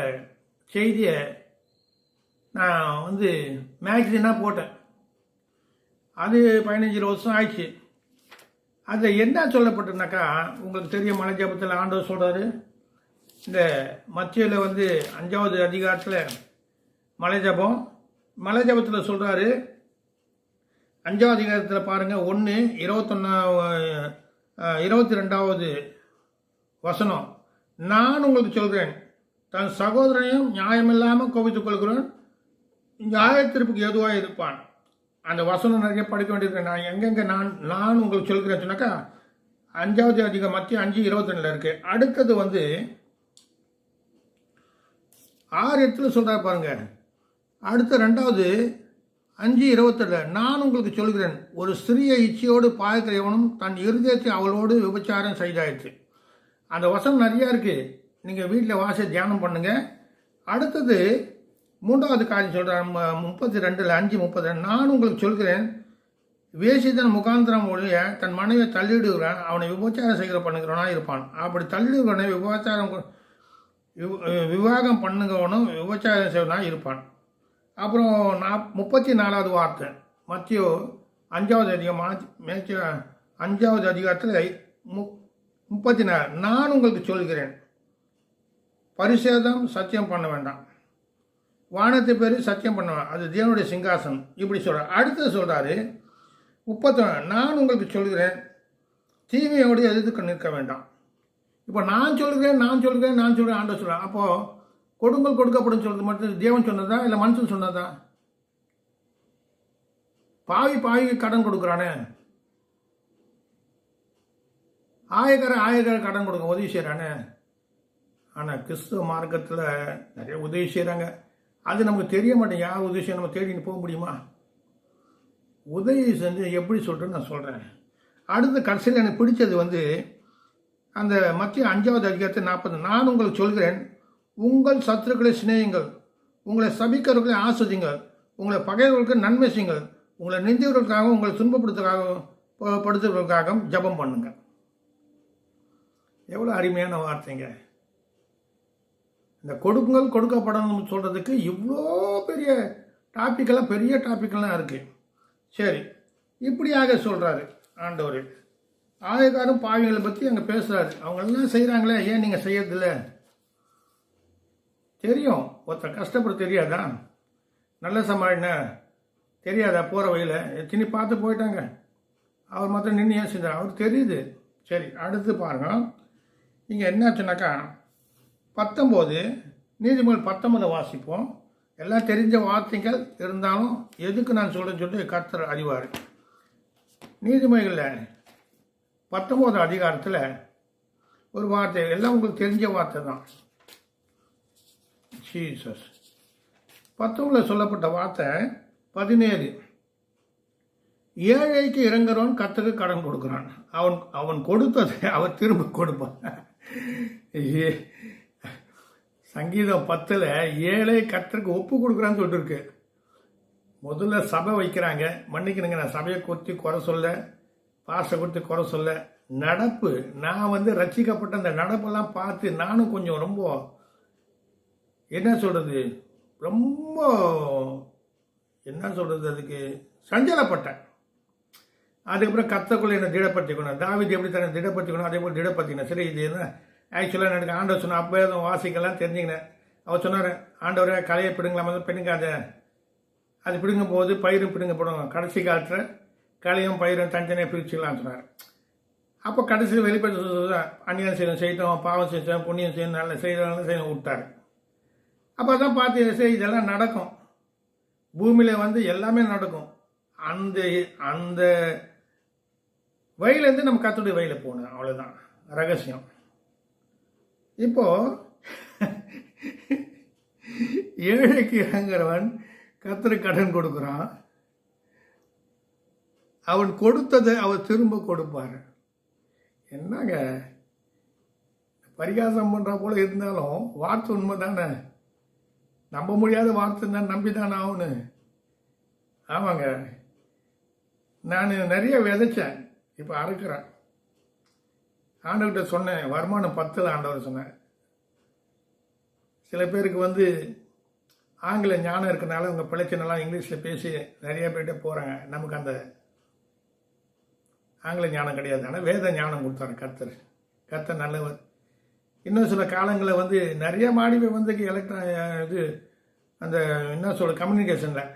செய்தியை நான் மேக்சினாக போட்டேன். அது 15 வருஷம் ஆயிடுச்சு. அதில் என்ன சொல்லப்பட்டிருந்தாக்கா, உங்களுக்கு தெரியும், மலை ஜபத்தில் ஆண்டவர் சொல்கிறாரு. இந்த மத்தியில் 5வது அதிகாரத்தில் மலை ஜபத்தில் சொல்கிறாரு. 5வது அதிகாரத்தில் பாருங்கள், 22வது வசனம். நான் உங்களுக்கு சொல்கிறேன், தன் சகோதரனையும் நியாயமில்லாமல் கோபித்துக் கொள்கிறேன், நியாயத்திற்புக்கு எதுவாக இருப்பான். அந்த வசனம் நிறைய படிக்க வேண்டியிருக்கு. நான் எங்கெங்கே நான் உங்களுக்கு சொல்கிறேன் சொன்னாக்கா 5வது அதிகம் மத்திய 5:22 இருக்கு. அடுத்தது 6:8 சொல்கிறார் பாருங்க. அடுத்த 2வது 5:27 நான் உங்களுக்கு சொல்கிறேன், ஒரு ஸ்திரீயை இச்சையோடு பாய்க்கிறவனும் தன் இருதயத்தை அவளோடு விபச்சாரம் செய்தாயிற்று. அந்த வசனம் நிறையா இருக்குது, நீங்கள் வீட்டில் வாசி தியானம் பண்ணுங்க. அடுத்தது 3வது காரியம் சொல்கிறார் 32 5:30 நான் உங்களுக்கு சொல்கிறேன், வேசிதன் முகாந்திரம் ஒழிய தன் மனைவியை தள்ளிவிடுகிறான் அவனை விபச்சாரம் செய்கிற பண்ணுகிறவனாக இருப்பான். அப்படி தள்ளிவிடுகிறவனை விவாகம் பண்ணுகிறவனும் விபச்சாரம் செய்வனாக இருப்பான். அப்புறம் 34வது வார்த்தை மத்திய 5வது அதிகாரத்தில் 34 நான் உங்களுக்கு சொல்கிறேன், பரிசேதம் சத்தியம் பண்ண வேண்டாம், வானத்தை பேர் சத்தியம் பண்ணுவேன், அது தேவனுடைய சிங்காசனம், இப்படி சொல்கிறார். அடுத்து சொல்கிறாரு 31 நான் உங்களுக்கு சொல்கிறேன், தீமையோடு எதிர்த்து நிற்க வேண்டாம். இப்போ நான் சொல்கிறேன் ஆண்டவர் சொல்கிறேன். அப்போது கொடுங்கள் கொடுக்கப்படும் சொல்கிறது மட்டும் தேவன் சொன்னதா இல்லை மனுஷன் சொன்னதா? பாவிக்கு கடன் கொடுக்குறானே, ஆயக்கார கடன் கொடுக்க உதவி செய்கிறானே. ஆனால் கிறிஸ்துவ மார்க்கத்தில் நிறைய உதவி செய்கிறாங்க, அது நமக்கு தெரிய மாட்டேன். யார் உதவி செய்ய நம்ம தேடின்னு போக முடியுமா? உதவி செஞ்சு எப்படி சொல்கிறேன்னு நான் சொல்கிறேன். அடுத்து கடைசியில் எனக்கு பிடிச்சது அந்த மத்திய 5வது அதிகாரத்தை 40 நான் உங்களுக்கு சொல்கிறேன், உங்கள் சத்துருக்களை சிநேகியுங்கள், உங்களை சபிக்கிறவர்களை ஆஸ்வதிங்கள், உங்களை பகைவர்களுக்கு நன்மை செய்யுங்கள், உங்களை நிந்தியவர்களுக்காகவும் உங்களை துன்பப்படுத்துவதற்காகவும் ஜபம் பண்ணுங்க. எவ்வளோ அருமையான வார்த்தைங்க. இந்த கொடுக்குங்கள் கொடுக்கப்படணும் சொல்கிறதுக்கு இவ்வளோ பெரிய டாப்பிக்கெல்லாம் இருக்குது. சரி, இப்படியாக சொல்கிறாரு ஆண்டவர். ஆயக்காரும் பாவிகளை பற்றி அங்கே பேசுகிறாரு. அவங்களெல்லாம் செய்கிறாங்களே, ஏன் நீங்கள் செய்யறதில்ல? தெரியும், ஒருத்தர் கஷ்டப்பட தெரியாதா? நல்ல சமாளின தெரியாதா? போகிற வழியில் எத்தனை பார்த்து போயிட்டாங்க, அவர் மாத்திரம் நின்று ஏன் செஞ்சார்? அவருக்கு தெரியுது. சரி, அடுத்து பாருங்க. இங்கே என்னாச்சுனாக்கா 19 நீதிமொழி 19 வாசிப்போம். எல்லாம் தெரிஞ்ச வார்த்தைகள் இருந்தாலும் எதுக்கு நான் சொல்கிறேன்னு சொல்லிட்டு கர்த்தர் அறிவார். நீதிமொழிகளில் 19வது அதிகாரத்தில் ஒரு வார்த்தை, எல்லாம் உங்களுக்கு தெரிஞ்ச வார்த்தை தான். ஜீசஸ் 19 சொல்லப்பட்ட வார்த்தை 17 ஏழைக்கு இறங்குறவன் கர்த்தருக்கு கடன் கொடுக்குறான், அவன் கொடுத்தது அவர் திரும்ப கொடுப்பான். சங்கீதம் 10 ஏழை கர்த்தருக்கு ஒப்பு கொடுக்குறான்னு சொல்லிட்டு இருக்கு. முதல்ல சபை வைக்கிறாங்க, மன்னிக்கணுங்க, நான் சபையை குறித்து குறை சொல்ல, பாசை கொடுத்து குறை சொல்ல, நடப்பு நான் ரட்சிக்கப்பட்ட அந்த நடப்பெல்லாம் பார்த்து நானும் கொஞ்சம் ரொம்ப என்ன சொல்கிறது அதுக்கு சஞ்சலப்பட்டேன். அதுக்கப்புறம் கர்த்தருக்குள்ள என்னை திடப்படுத்திக்கணும். தாவீது எப்படி தன்னை திடப்படுத்திக்கணும், அதே போல் திடப்படுத்திக்கணும். சரி, இது என்ன ஆக்சுவலாக எனக்கு ஆண்டவர் சொன்ன அப்போ வாசிக்கலாம் தெரிஞ்சுக்கினேன். அவர் சொன்னார், ஆண்டவரை கலையை பிடுங்கலாமா? பிடுங்காத, அது பிடுங்கும் போது பயிரும் பிடுங்கப்படும், கடைசி காலத்தில் கலையும் பயிரும் தனித்தனியாக பிரிச்சுக்கலாம்னு சொன்னார். அப்போ கடைசியில் வெளிப்படுத்த அந்நியம் செய்யணும், பாவம் செய்யணும், புண்ணியம் செய்யணும், நல்ல செய்யணும் விட்டார். அப்போ தான் பார்த்து இதெல்லாம் நடக்கும், பூமியில் எல்லாமே நடக்கும். அந்த வயலேருந்து நம்ம கர்த்தருடைய வயலில் போகணும், அவ்வளோதான் ரகசியம். இப்போ ஏழைக்கு இறங்குறவன் கர்த்தருக்கு கடன் கொடுக்குறான். அவன் கொடுத்ததை அவர் திரும்ப கொடுப்பார். என்னங்க பரிகாசம் பண்ணுற போல இருந்தாலும் வார்த்தை உண்மை தானே. நம்ப முடியாத வார்த்தை தான், நம்பி தானே ஆகணும். ஆமாங்க, நான் நிறைய விதைச்சேன், இப்போ அறுக்கிறேன். ஆண்டவர்கிட்ட சொன்னேன், வருமானம் 10 ஆண்டவர் சொன்னேன். சில பேருக்கு ஆங்கில ஞானம் இருக்கனால உங்கள் பிரச்சனைலாம் இங்கிலீஷில் பேசி நிறைய பேர்கிட்ட போகிறாங்க. நமக்கு அந்த ஆங்கில ஞானம் கிடையாது. ஆனால் வேத ஞானம் கொடுத்தாரு கர்த்தர் நல்லவர். இன்னும் சில காலங்களில் நிறைய மாடிவை அந்த என்ன கம்யூனிகேஷனில்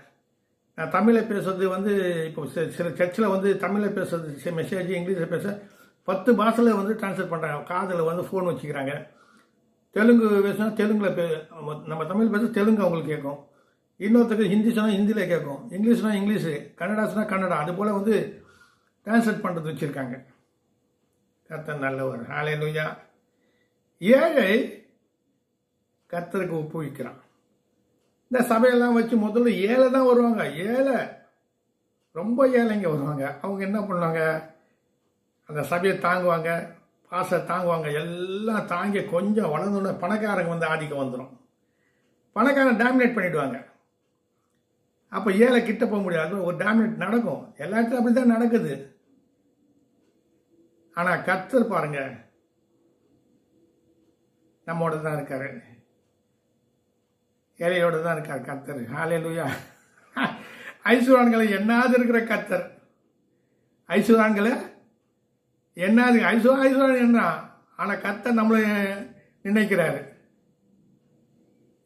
நான் தமிழை பேசுறது இப்போ சில சர்ச்சில் தமிழில் பேசுறது மெசேஜ் இங்கிலீஷில் பேச 10 பாஷையில் ட்ரான்ஸ்லேட் பண்ணுறாங்க. காதில் ஃபோன் வச்சுக்கிறாங்க. தெலுங்கு பேசினா தெலுங்கில் நம்ம தமிழ் பேச தெலுங்கு அவங்களுக்கு கேட்கும். இன்னொருத்தருக்கு ஹிந்தி சொன்னால் ஹிந்தியில் கேட்கும். இங்கிலீஷ்னா இங்கிலீஷு, கன்னடா சொன்னால் கன்னடா. அது போல் ட்ரான்ஸ்லேட் பண்ணுறது வச்சுருக்காங்க. கர்த்தர் நல்லவர். ஹல்லேலூயா. ஏழை கர்த்தருக்கு ஒப்புவிக்கிறான். இந்த சபையெல்லாம் வச்சு முதல்ல ஏழை தான் வருவாங்க. ஏழை ரொம்ப ஏழைங்க வருவாங்க. அவங்க என்ன பண்ணுவாங்க, அந்த சபையை தாங்குவாங்க, பாசை தாங்குவாங்க. எல்லாம் தாங்கி கொஞ்சம் வளர்ந்தோடனே பணக்காரங்க ஆதிக்கம் வந்துடும். பணக்காரன் டாமினேட் பண்ணிவிடுவாங்க. அப்போ ஏழை கிட்ட போக முடியாது. ஒரு டாமினேட் நடக்கும். எல்லாத்தையும் அப்படி தான் நடக்குது. ஆனால் கர்த்தர் பாருங்க, நம்மோட தான் இருக்காரு. ஏழையோட தான் இருக்கார் கர்த்தர். ஹல்லேலூயா. ஐஸ்வர்யான்களை என்னாது இருக்கிற கர்த்தர். ஐஸ்வர்யான்களை என்னது ஐஸ்வர்யம் என்ன? ஆனால் கர்த்தர் நம்மளை நினைக்கிறாரு.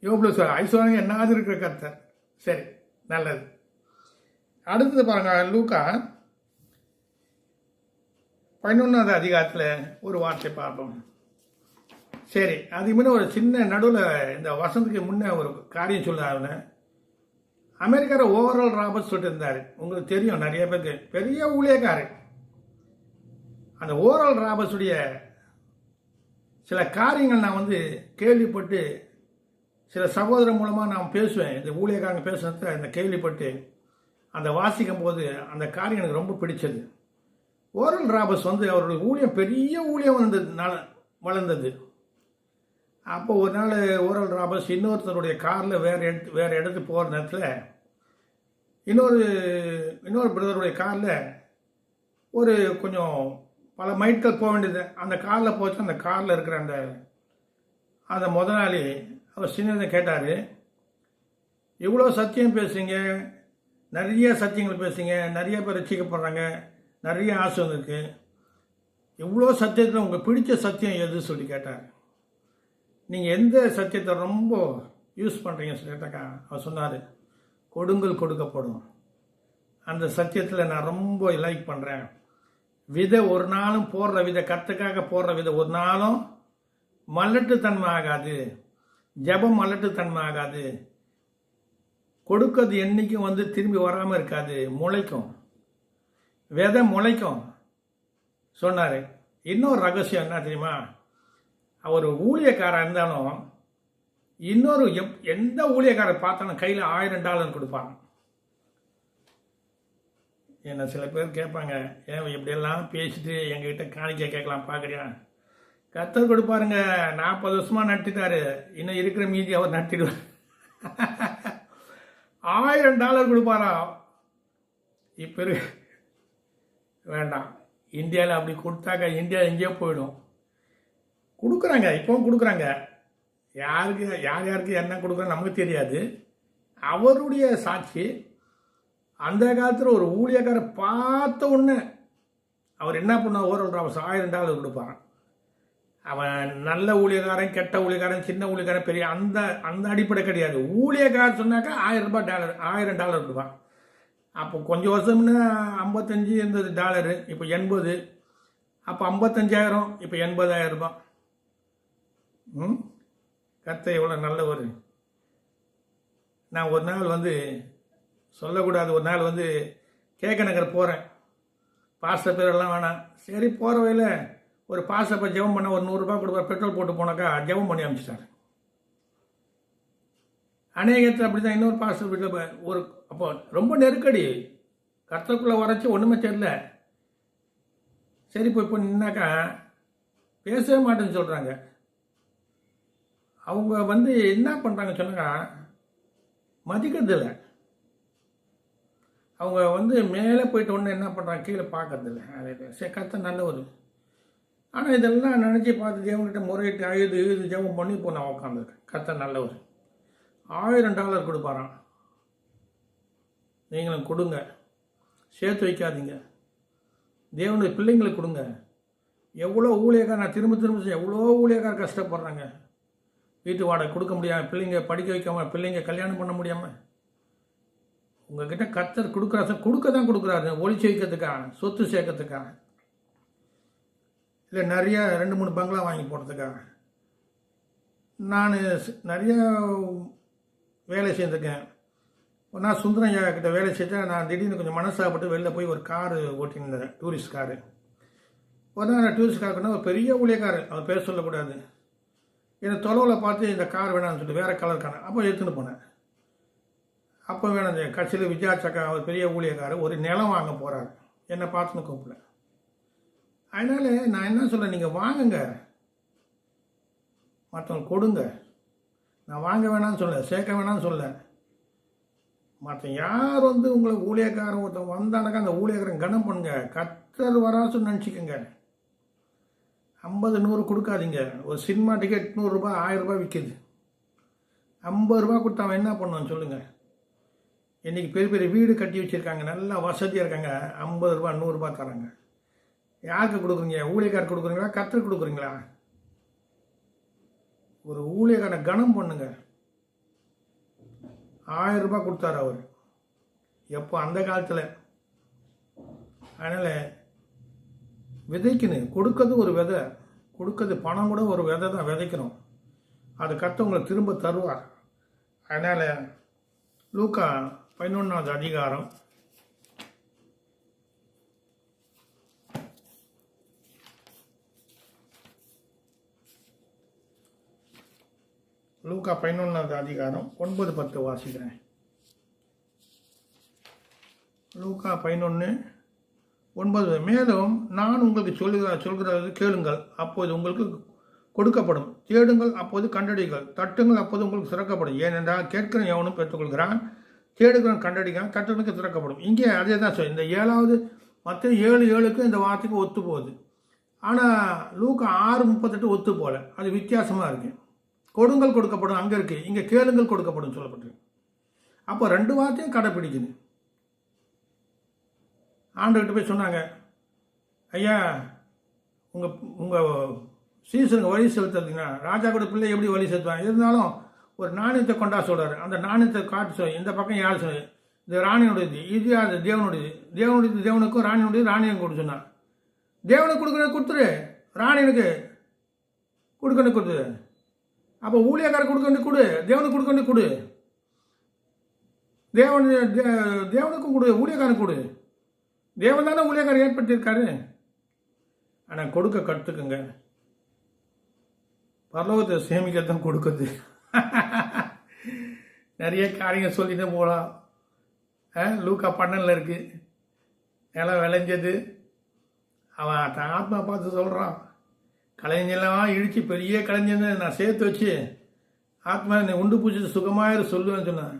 யோபுல சொல்ற ஐஸ்வர்யம் என்னாது இருக்கிற கர்த்தர். சரி, நல்லது. அடுத்தது பாருங்க, லூக்கா 11வது அதிகாரத்தில் ஒரு வார்த்தை பார்ப்போம். சரி, அதுக்கு முன்னே ஒரு சின்ன நடுவில் இந்த வசந்தத்துக்கு முன்னே ஒரு காரியம் சொல்லாருன்னு. அமெரிக்காவில் ஓவரால் ராபர்ட் சொல்லிட்டு இருந்தார். உங்களுக்கு தெரியும், நிறைய பேருக்கு பெரிய ஊழியக்காரர். அந்த ஓவரால் ராபர்ட்ஸுடைய சில காரியங்கள் நான் கேள்விப்பட்டு சில சகோதரர் மூலமாக நான் பேசுவேன். இந்த ஊழியக்காரங்க பேசுனதை அந்த கேள்விப்பட்டு அந்த வாசிக்கும் போது அந்த காரியம் எனக்கு ரொம்ப பிடிச்சது. ஓவரால் ராபர்ட்ஸ் அவருடைய ஊழியம் பெரிய ஊழியம் வளர்ந்தது. அப்போ ஒரு நாள் ஓவரால் ராபர்ட்ஸ் இன்னொருத்தருடைய காரில் வேறு இடத்துக்கு போகிற நேரத்தில் இன்னொரு பிரதருடைய காரில் ஒரு கொஞ்சம் பல மைல்கள் போக வேண்டியது. அந்த காரில் போச்சு. அந்த காரில் இருக்கிற அந்த முதலாளி அவர் சின்னதை கேட்டார், இவ்வளோ சத்தியம் பேசுங்க, நிறைய சத்தியங்கள் பேசுங்க, நிறைய பேர் ரசிக்கப்படுறாங்க, நிறைய ஆசை வந்திருக்கு, இவ்வளோ சத்தியத்தில் உங்களுக்கு பிடிச்ச சத்தியம் எது சொல்லி கேட்டார். நீங்கள் எந்த சத்தியத்தை ரொம்ப யூஸ் பண்ணுறீங்கன்னு சொல்லி கேட்டாக்கா அவர் சொன்னார், கொடுங்கள் கொடுக்கப்படும். அந்த சத்தியத்தில் நான் ரொம்ப லைக் பண்ணுறேன். விதை ஒரு நாளும் போடுற விதை, கர்த்தருக்காக போடுற விதை ஒரு நாளும் மலட்டுத்தன்மை ஆகாது. ஜெபம் மலட்டுத்தன்மை ஆகாது. கொடுக்கறது என்னைக்கும் திரும்பி வராமல் இருக்காது, முளைக்கும். விதை முளைக்கும் சொன்னார். இன்னொரு ரகசியம் என்ன தெரியுமா, அவர் ஊழியக்காரர் இருந்தாலும் எந்த ஊழியக்காரர் பார்த்தாலும் கையில் $1000 கொடுப்பாங்க. என்ன சில பேர் கேட்பாங்க, ஏன் இப்படியெல்லாம் பேசிட்டு எங்ககிட்ட காணிக்க கேட்கலாம் பார்க்குறியா? கர்த்தர் கொடுப்பாருங்க. 40 வருஷமாக நட்டிட்டாரு. இன்னும் இருக்கிற மீதி அவர் நட்டிடுவார். $1000 கொடுப்பாரா? இப்போ வேண்டாம். இந்தியாவில் அப்படி கொடுத்தாக்க இந்தியா எங்கேயோ போயிடும். கொடுக்குறாங்க, இப்போவும் கொடுக்குறாங்க. யாருக்கு என்ன கொடுக்குறாங்க நமக்கு தெரியாது. அவருடைய சாட்சி. அந்த காலத்தில் ஒரு ஊழியக்கார பார்த்த உடனே அவர் என்ன பண்ணார், ஓரளவு $1000 கொடுப்பாரான். அவன் நல்ல ஊழியக்காரன், கெட்ட ஊழியக்காரன், சின்ன ஊழியக்காரன், பெரிய அந்த அடிப்படை கிடையாது. ஊழியக்காரன் சொன்னாக்கா $1000 கொடுப்பான். அப்போ கொஞ்சம் வருஷம்னா 55 இருந்தது டாலரு, இப்போ 80. அப்போ 55,000, இப்போ 80,000 ரூபாய். கர்த்தர் எவ்வளோ நல்லவர். நான் ஒரு நாள் சொல்லக்கூடாது, ஒரு நாள் கேக்க நகர் போகிறேன். பாஸ்டர் பேரெல்லாம் வேணாம். சரி, போகிற வழியில் ஒரு பாஸ்டர் ஜெபம் பண்ண ஒரு 100 ரூபாய் கொடுப்பார், பெட்ரோல் போட்டு போனாக்கா ஜெபம் பண்ணி அனுப்பிச்சிட்டார். அநேகத்தில் அப்படி தான் இன்னொரு பாஸ்டர் வீட்டில் ஒரு அப்போ ரொம்ப நெருக்கடி, கர்த்தருக்குள்ளே வரைச்சி ஒன்றுமே தெரியல. சரி இப்போ நின்னாக்கா பேசவே மாட்டேன்னு சொல்கிறாங்க. அவங்க என்ன பண்ணுறாங்க சொன்னாக்கா மதிக்கிறதில்ல. அவங்க மேலே போயிட்ட உடனே என்ன பண்ணுறாங்க, கீழே பார்க்கறதில்ல. அது சரி, கர்த்தர் நல்லவர். ஆனால் இதெல்லாம் நினச்சி பார்த்து தேவன்கிட்ட முறையிட்டு அழுது ஜெபம் பண்ணி இப்போ நான் உட்காந்துருக்கேன். கர்த்தர் நல்லவர். $1000 கொடுப்பாராம். நீங்களும் கொடுங்க, சேர்த்து வைக்காதீங்க, தேவனுடைய பிள்ளைங்களுக்கு கொடுங்க. எவ்வளோ ஊழியக்கார, நான் திரும்ப எவ்வளோ ஊழியக்கார கஷ்டப்படுறாங்க. வீட்டு வாடகை கொடுக்க முடியாமல், பிள்ளைங்க படிக்க வைக்காமல், பிள்ளைங்க கல்யாணம் பண்ண முடியாமல். உங்ககிட்ட கர்த்தர் கொடுக்க தான் கொடுக்குறாரு, ஒளிச்சு வைக்கிறதுக்காக, சொத்து சேர்க்கறதுக்காக, இல்லை நிறைய 2-3 பங்களா வாங்கி போடுறதுக்காக. நான் நிறைய வேலை செய்திருக்கேன். நான் சுந்தரையா கிட்ட வேலை செஞ்சேன். நான் திடீர்னு கொஞ்சம் மனசாப்பட்டு வெளில போய் ஒரு காரு ஓட்டின்னு டூரிஸ்ட் காரு. ஒரு நான் டூரிஸ்ட் காருக்குன்னா ஒரு பெரிய ஊழியக்காரு, அவர் பேர் சொல்லக்கூடாது. என்னை தொலைவில் பார்த்து இந்த கார் வேணாம்னு சொல்லிட்டு வேறு கலர் கார் அப்போ எடுத்துன்னு போனேன். அப்போ வேணும் கட்சியில் விஜயாச்சக்கா, அவர் பெரிய ஊழியக்காரர், ஒரு நிலம் வாங்க போகிறாரு. என்னை பார்த்துன்னு கூப்பிடல. அதனால நான் என்ன சொல்கிறேன், நீங்கள் வாங்குங்க, மற்றவங்க கொடுங்க. நான் வாங்க வேணாம்னு சொல்ல, சேர்க்க வேணாம்னு சொல்ல. மற்ற யார் உங்களுக்கு ஊழியக்காரன் ஒருத்தன் வந்தானாக்கா அந்த ஊழியக்காரன் கனம் பண்ணுங்க. கர்த்தர் வராசுன்னு நினச்சிக்கோங்க. 50-100 கொடுக்காதீங்க. ஒரு சினிமா டிக்கெட் 100 ரூபாய் 1000 ரூபாய் விற்கிது. 50 ரூபா கொடுத்தா அவன் என்ன பண்ணுவான்னு சொல்லுங்கள். இன்றைக்கி பெரிய பெரிய வீடு கட்டி வச்சுருக்காங்க, நல்லா வசதியாக இருக்காங்க, 50 ரூபா 100 ரூபா தராங்க. யாருக்கு கொடுக்குறீங்க? ஊழியக்காரர் கொடுக்குறீங்களா, கர்த்தர் கொடுக்குறீங்களா? ஒரு ஊழியக்காரனை கனம் பண்ணுங்க. 1000 ரூபாய் கொடுத்தாரு அவர், எப்போ அந்த காலத்தில். அதனால் விதைக்கணும். கொடுக்கறது ஒரு விதை, கொடுக்கறது பணம் கூட ஒரு விதை தான் விதைக்கணும். அது கர்த்தர் திரும்ப தருவார். அதனால் லூக்கா 11வது அதிகாரம் லூக்கா 11வது அதிகாரம் 9-10 வாசிக்கிறேன். லூக்கா 11:9. மேலும் நான் உங்களுக்கு சொல்கிறது கேளுங்கள், அப்போது உங்களுக்கு கொடுக்கப்படும். தேடுங்கள், அப்போது கண்டடிகள். தட்டுங்கள், அப்போது உங்களுக்கு திறக்கப்படும். ஏனென்றால் கேட்கிற எவனும் பெற்றுக்கொள்கிறான், தேடுகிறவன் கண்டடிக்கிறான், தட்டுனுக்கு திறக்கப்படும். இங்கே அதே தான் இந்த 7வது மற்ற 7:7க்கு இந்த வார்த்தைக்கு ஒத்து போகுது. ஆனால் லூக்கா 6:38 ஒத்து போகல. அது வித்தியாசமாக இருக்கு. கொடுங்கள் கொடுக்கப்படும் அங்கே இருக்குது, இங்கே கேளுங்கள் கொடுக்கப்படும் சொல்லப்பட்டிருக்கு. அப்போ 2 வார்த்தையும் கடைப்பிடிக்குது. ஆண்டவர்கிட்ட போய் சொன்னாங்க, ஐயா உங்கள் சீசனுக்கு வழி செலுத்துறதுங்கன்னா ராஜா கூட பிள்ளை எப்படி வழி செலுத்துவாங்க? இருந்தாலும் ஒரு நாணயத்தை கொண்டா சொல்கிறாரு. அந்த நாணயத்தை காட்டு சொல்லி இந்த பக்கம் யார் சொல்லு, இது ராணியோடையது, இது அது தேவனுடையது, தேவனுக்கும் ராணியோடையது, ராணியம் கொடுத்து சொன்னான். தேவனுக்கு கொடுத்துரு, ராணியனுக்கு கொடுத்துரு. அப்போ ஊழியக்காரர் கொடுக்க கொடு, தேவனுக்கு கொடுக்க கொடு, தேவனுக்கும் கொடு, ஊழியக்காரன் கொடு. தேவன் தானே ஊழியக்காரர் ஏற்படுத்தியிருக்காரு. ஆனால் கொடுக்க கற்றுக்குங்க. பரலோகத்தை சேமிக்கத்தான் கொடுக்குது. நிறைய காரியங்கள் சொல்லிட்டு போகலாம். லூக்கா 12 இருக்கு. நிலம் விளைஞ்சது, அவன் தன் ஆத்மா பார்த்து சொல்கிறான், கலைஞெல்லாம் இழிச்சு பெரிய கலைஞன்னு நான் சேர்த்து வச்சு ஆத்மா நீ உண்டு பூச்சி சுகமாக சொல்லுவேன்னு சொன்னேன்.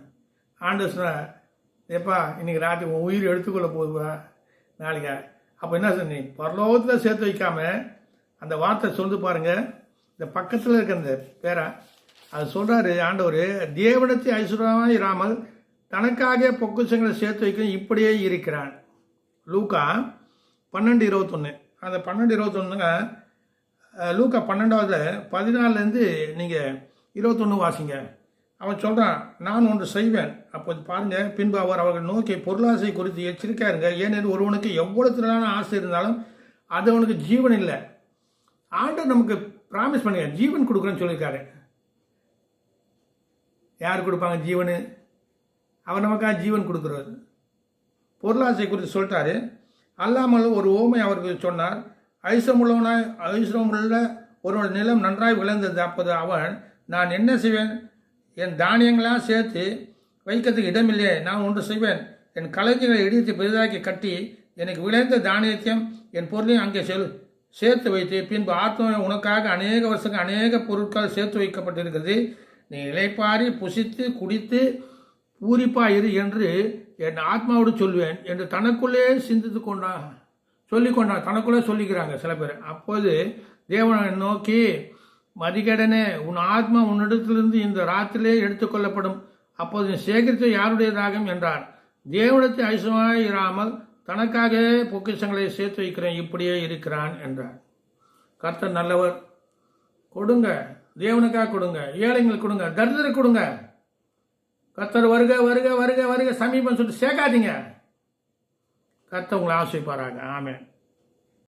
ஆண்டு சொன்னேன், ஏப்பா இன்னைக்கு ராத்திரி உன் உயிர் எடுத்துக்கொள்ள போகுதுப்பா நாளைக்கு. அப்போ என்ன சொன்னி, பரலோகத்தில் சேர்த்து வைக்காம அந்த வார்த்தை சொல்லி பாருங்க. இந்த பக்கத்தில் இருக்க அந்த பேரை அது சொல்கிறாரு ஆண்டவர், தேவனத்தை ஐஸ்வர்யமாக இராமல் தனக்காக பொக்குஷங்களை சேர்த்து வைக்க இப்படியே இருக்கிறான். லூக்கா 12:21. அந்த 12:21 லூக்கா 12வது 14லேருந்து நீங்கள் 21 வாசிங்க. அவன் சொல்கிறான், நான் ஒன்று செய்வேன். அப்போது பாருங்க, பின்பு அவர்கள் நோக்கி பொருளாசை குறித்து எச்சரிக்கையா இருங்க. ஏனெனில் ஒருவனுக்கு எவ்வளவு திரளான ஆசை இருந்தாலும் அது அவனுக்கு ஜீவன் இல்லை. ஆண்டவர் நமக்கு ப்ராமிஸ் பண்ணுங்க, ஜீவன் கொடுக்குறேன்னு சொல்லியிருக்காரு. யார் கொடுப்பாங்க ஜீவனு? அவர் நமக்காக ஜீவன் கொடுக்குறாரு. பொருளாசை குறித்து சொல்லிட்டாரு. அல்லாமல் ஒரு ஓமை அவருக்கு சொன்னார். ஐஸ்வரமுள்ள ஒருவன் நிலம் நன்றாய் விளைந்தது. அப்போது அவன், நான் என்ன செய்வேன்? என் தானியங்களாக சேர்த்து வைக்கிறதுக்கு இடமில்லையே. நான் ஒன்று செய்வேன், என் களஞ்சியங்களை இடித்து பெரிதாக்கி கட்டி எனக்கு விளைந்த தானியத்தையும் என் பொருளையும் அங்கே சேர்த்து வைத்து, பின்பு ஆத்மாவை உனக்காக அநேக வருஷங்கள் அநேக பொருட்கள் சேர்த்து வைக்கப்பட்டிருக்கிறது. நீ இளைப்பாரி புசித்து குடித்து பூரிப்பாயிரு என்று என் ஆத்மாவோடு சொல்வேன் என்று தனக்குள்ளே சிந்தித்து சொல்லிக்கொண்டான். தனக்குள்ளே சொல்லிக்கிறாங்க சில பேர். அப்போது தேவனை நோக்கி, மதிகடனே, உன் ஆத்மா உன்னிடத்திலிருந்து இந்த ராத்திரிலே எடுத்துக்கொள்ளப்படும். அப்போது நீ சேகரித்து யாருடையதாகும் என்றார். தேவனத்தை ஐஸ்வரமாய் இராமல் தனக்காக பொக்கிஷங்களை சேர்த்து வைக்கிறேன், இப்படியே இருக்கிறான் என்றார். கர்த்தர் நல்லவர். கொடுங்க, தேவனுக்காக கொடுங்க, ஏழைங்களுக்கு கொடுங்க, தரித்திரம் கொடுங்க. கர்த்தர் வருக வருக வருக வருக சமீபம் சொல்லிட்டு சேர்க்காதீங்க. கர்த்தர் உங்களை ஆசைப்பாராங்க. ஆமென்.